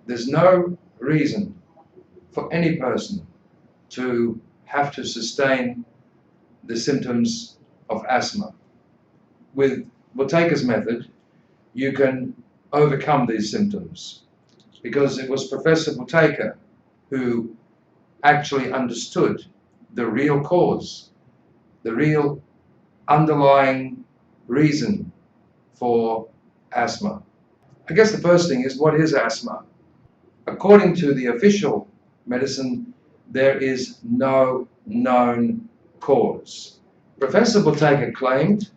There's no reason for any person to have to sustain the symptoms of asthma. With Buteyko's method, you can overcome these symptoms, because it was Professor Buteyko who actually understood the real cause, the real underlying reason for asthma. I guess the first thing is, what is asthma? According to the official medicine, there is no known cause. Professor Buteyko claimed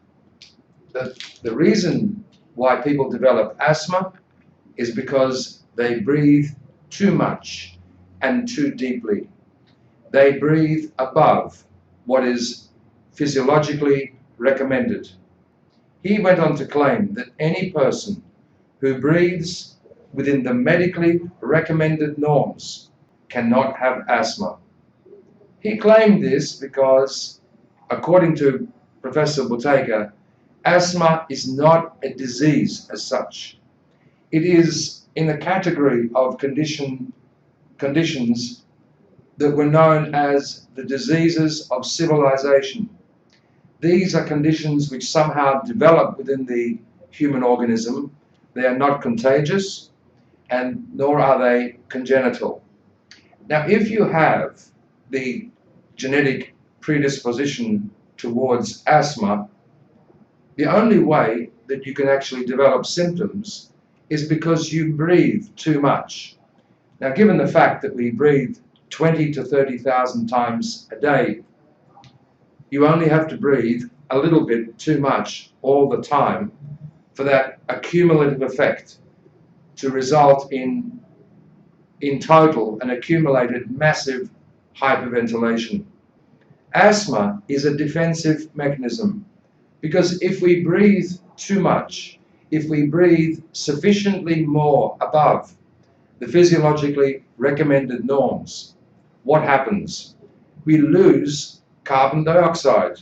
that the reason why people develop asthma is because they breathe too much and too deeply. They breathe above what is physiologically recommended. He went on to claim that any person who breathes within the medically recommended norms cannot have asthma. He claimed this because, according to Professor Buteyko, asthma is not a disease as such. It is in the category of conditions that were known as the diseases of civilization. These are conditions which somehow develop within the human organism. They are not contagious, and nor are they congenital. Now, if you have the genetic predisposition towards asthma, the only way that you can actually develop symptoms is because you breathe too much. Now, given the fact that we breathe 20 to 30,000 times a day, you only have to breathe a little bit too much all the time for that accumulative effect to result in total an accumulated massive hyperventilation. Asthma is a defensive mechanism, because if we breathe too much, if we breathe sufficiently more above the physiologically recommended norms, what happens? We lose carbon dioxide.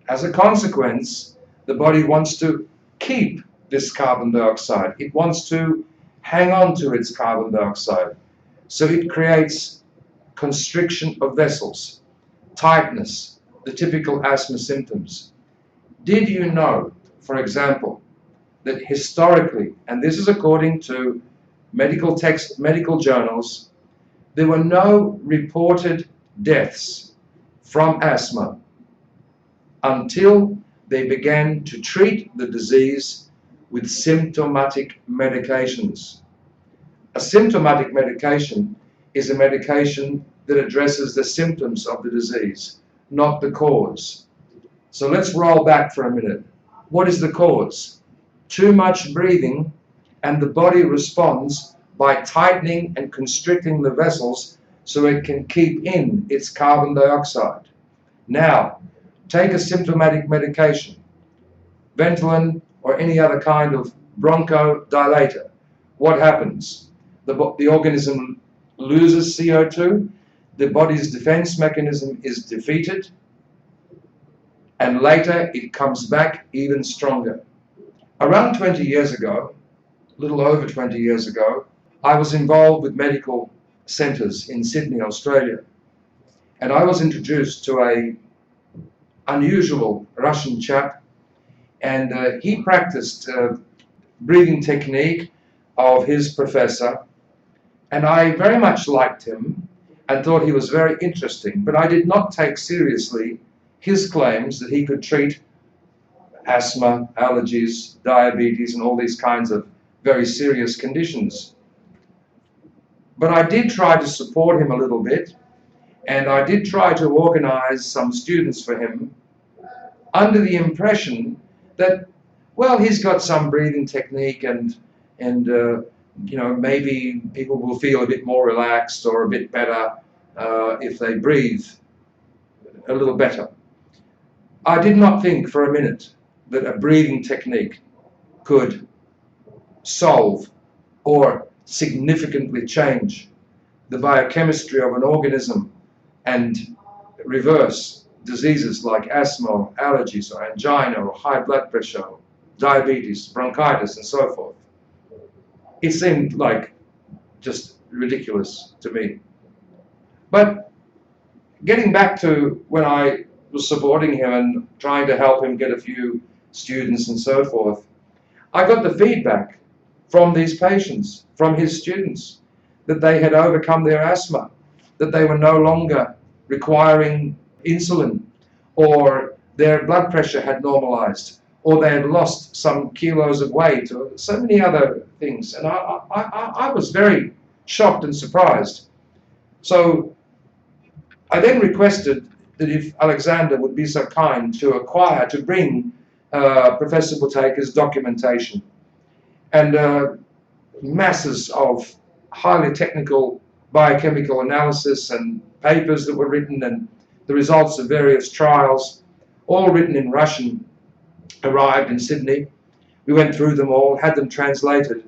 As a consequence, the body wants to keep this carbon dioxide. It wants to hang on to its carbon dioxide. So it creates constriction of vessels, tightness, the typical asthma symptoms. Did you know, for example, that historically, and this is according to medical journals, there were no reported deaths from asthma until they began to treat the disease with symptomatic medications. A symptomatic medication is a medication that addresses the symptoms of the disease, not the cause. So let's roll back for a minute. What is the cause? Too much breathing, and the body responds by tightening and constricting the vessels so it can keep in its carbon dioxide. Now, take a symptomatic medication, Ventolin or any other kind of bronchodilator. What happens? The organism loses CO2, the body's defense mechanism is defeated, and later it comes back even stronger. Around 20 years ago, a little over 20 years ago, I was involved with medical centres in Sydney, Australia, and I was introduced to an unusual Russian chap, and he practiced breathing technique of his professor, and I very much liked him and thought he was very interesting, but I did not take seriously his claims that he could treat asthma, allergies, diabetes, and all these kinds of very serious conditions. But I did try to support him a little bit, and I did try to organize some students for him under the impression that, well, he's got some breathing technique, and maybe people will feel a bit more relaxed or a bit better if they breathe a little better. I did not think for a minute that a breathing technique could solve or significantly change the biochemistry of an organism and reverse diseases like asthma or allergies or angina or high blood pressure, diabetes, bronchitis, and so forth. It seemed like just ridiculous to me. But getting back to when I was supporting him and trying to help him get a few students and so forth, I got the feedback from these patients, from his students, that they had overcome their asthma, that they were no longer requiring insulin, or their blood pressure had normalized, or they had lost some kilos of weight, or so many other things. And I was very shocked and surprised. So I then requested that if Alexander would be so kind to bring Professor Buteyko's documentation and masses of highly technical biochemical analysis and papers that were written and the results of various trials, all written in Russian, arrived in Sydney. We went through them all, had them translated,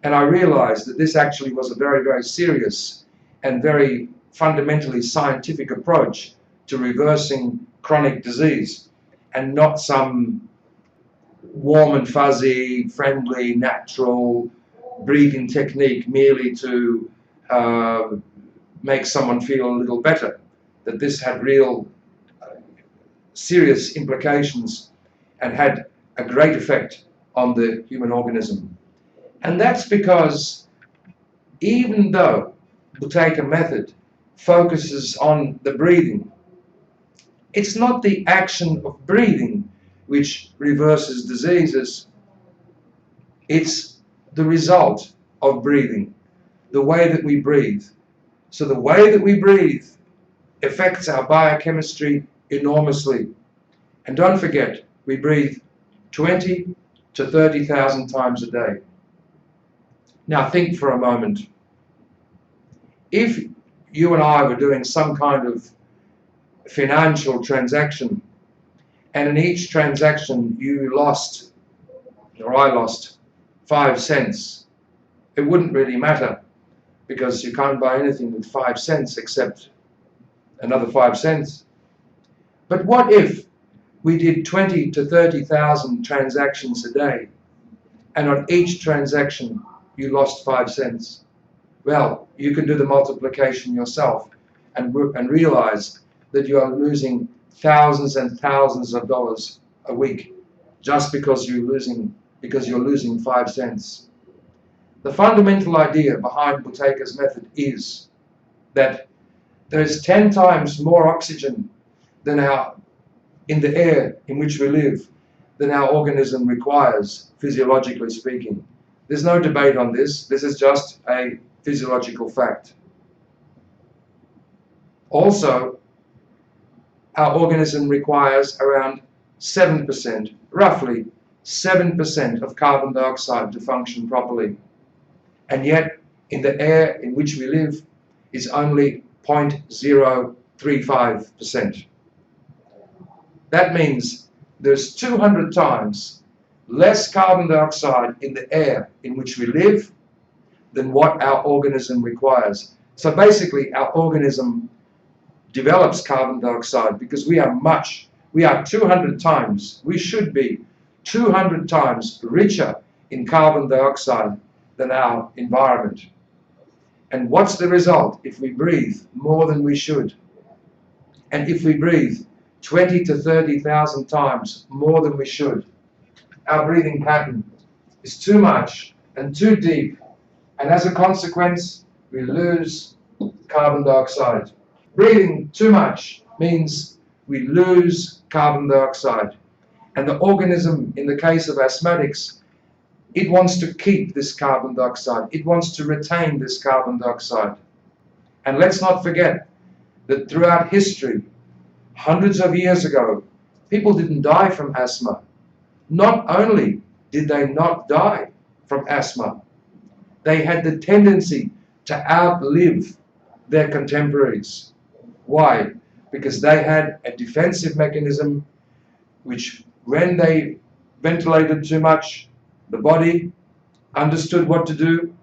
and I realized that this actually was a very, very serious and very fundamentally scientific approach to reversing chronic disease, and not some warm and fuzzy, friendly, natural breathing technique merely to make someone feel a little better. That this had real serious implications and had a great effect on the human organism. And that's because even though the Buteyko method focuses on the breathing, it's not the action of breathing which reverses diseases, it's the result of breathing, the way that we breathe. So the way that we breathe affects our biochemistry enormously. And don't forget, we breathe 20 to 30,000 times a day. Now think for a moment. If you and I were doing some kind of financial transaction, and in each transaction you lost, or I lost, 5 cents, it wouldn't really matter, because you can't buy anything with 5 cents except another 5 cents. But what if we did 20 to 30,000 transactions a day, and on each transaction you lost 5 cents? Well, you can do the multiplication yourself and realize that you are losing thousands and thousands of dollars a week just because you're losing 5 cents. The fundamental idea behind Buteyko's method is that there is 10 times more oxygen in the air in which we live than our organism requires, physiologically speaking. There's no debate on this. This is just a physiological fact. Also, our organism requires around 7%, roughly 7% of carbon dioxide to function properly. And yet, in the air in which we live is only 0.035%. That means there's 200 times less carbon dioxide in the air in which we live than what our organism requires. So basically, our organism develops carbon dioxide because we are 200 times, we should be 200 times richer in carbon dioxide than our environment. And what's the result if we breathe more than we should? And if we breathe 20 to 30,000 times more than we should, our breathing pattern is too much and too deep, and as a consequence, we lose carbon dioxide. Breathing too much means we lose carbon dioxide. And the organism, in the case of asthmatics, it wants to keep this carbon dioxide. It wants to retain this carbon dioxide. And let's not forget that throughout history, hundreds of years ago, people didn't die from asthma. Not only did they not die from asthma, they had the tendency to outlive their contemporaries. Why? Because they had a defensive mechanism which, when they ventilated too much, the body understood what to do,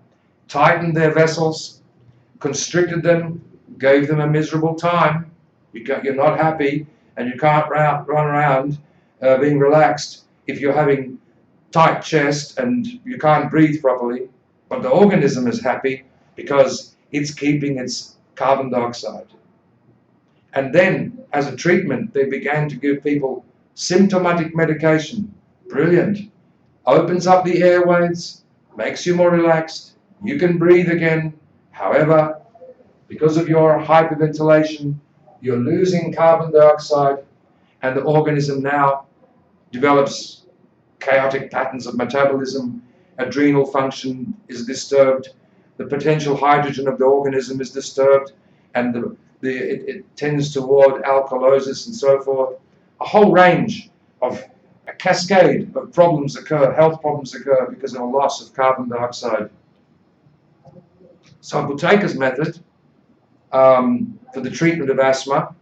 tightened their vessels, constricted them, gave them a miserable time. You're not happy, and you can't run around being relaxed if you're having tight chest and you can't breathe properly. But the organism is happy because it's keeping its carbon dioxide. And then, as a treatment, they began to give people symptomatic medication. Brilliant. Opens up the airways, makes you more relaxed, you can breathe again. However, because of your hyperventilation, you're losing carbon dioxide, and the organism now develops chaotic patterns of metabolism, adrenal function is disturbed, the potential hydrogen of the organism is disturbed, and it tends toward alkalosis and so forth. A whole range of a cascade of problems occur, health problems occur because of a loss of carbon dioxide. So Buteyko's method for the treatment of asthma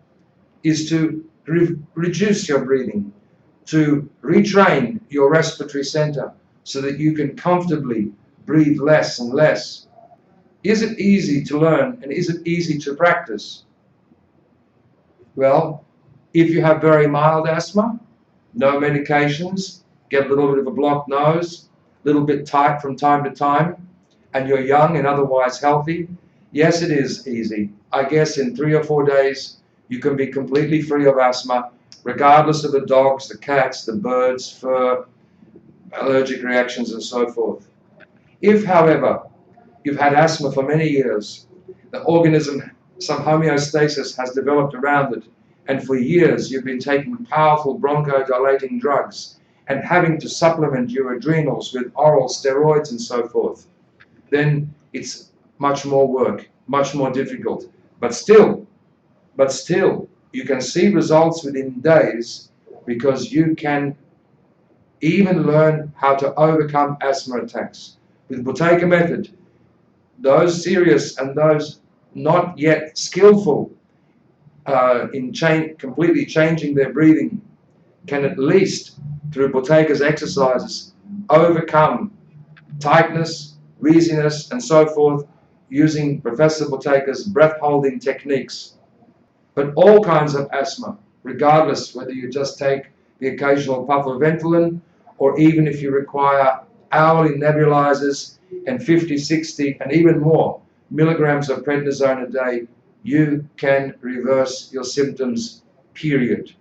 is to reduce your breathing, to retrain your respiratory center so that you can comfortably breathe less and less. Is it easy to learn, and is it easy to practice? Well, if you have very mild asthma, no medications, get a little bit of a blocked nose, a little bit tight from time to time, and you're young and otherwise healthy, yes, it is easy. I guess in 3 or 4 days, you can be completely free of asthma, regardless of the dogs, the cats, the birds, fur, allergic reactions, and so forth. If, however, you've had asthma for many years, the organism, some homeostasis has developed around it, and for years you've been taking powerful bronchodilating drugs and having to supplement your adrenals with oral steroids and so forth, then it's much more work, much more difficult. But still, you can see results within days because you can even learn how to overcome asthma attacks. With Buteyko method, those serious and those not yet skillful in completely changing their breathing can at least, through Buteyko's exercises, overcome tightness, wheeziness, and so forth, using Professor Buteyko's breath-holding techniques. But all kinds of asthma, regardless whether you just take the occasional puff of Ventolin, or even if you require hourly nebulizers and 50, 60, and even more milligrams of prednisone a day, you can reverse your symptoms, period.